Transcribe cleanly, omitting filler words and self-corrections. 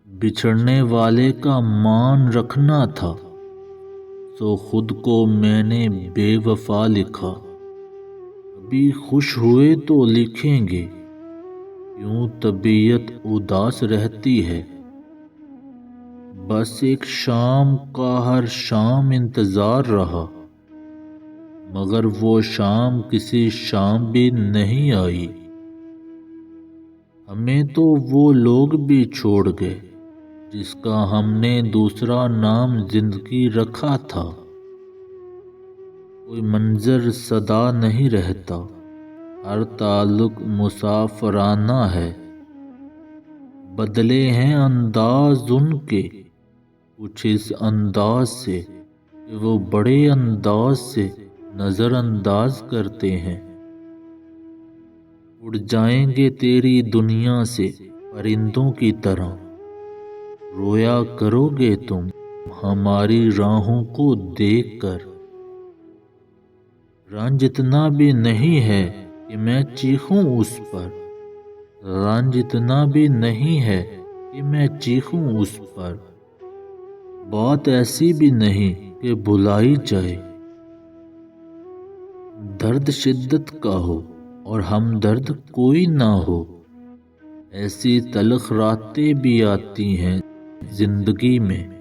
بچھڑنے والے کا مان رکھنا تھا، سو خود کو میں نے بے وفا لکھا۔ کبھی خوش ہوئے تو لکھیں گے، یوں طبیعت اداس رہتی ہے۔ بس ایک شام کا ہر شام انتظار رہا، مگر وہ شام کسی شام بھی نہیں آئی۔ ہمیں تو وہ لوگ بھی چھوڑ گئے جس کا ہم نے دوسرا نام زندگی رکھا تھا۔ کوئی منظر صدا نہیں رہتا، ہر تعلق مسافرانہ ہے۔ بدلے ہیں انداز ان کے کچھ اس انداز سے کہ وہ بڑے انداز سے نظر انداز کرتے ہیں۔ اڑ جائیں گے تیری دنیا سے پرندوں کی طرح، رویا کرو گے تم ہماری راہوں کو دیکھ کر۔ رنج اتنا بھی نہیں ہے کہ میں چیخوں اس پر، رنج اتنا بھی نہیں ہے کہ میں چیخوں اس پر۔ بات ایسی بھی نہیں کہ بھلائی جائے، درد شدت کا ہو اور ہمدرد کوئی نہ ہو۔ ایسی تلخ راتیں بھی آتی ہیں زندگی میں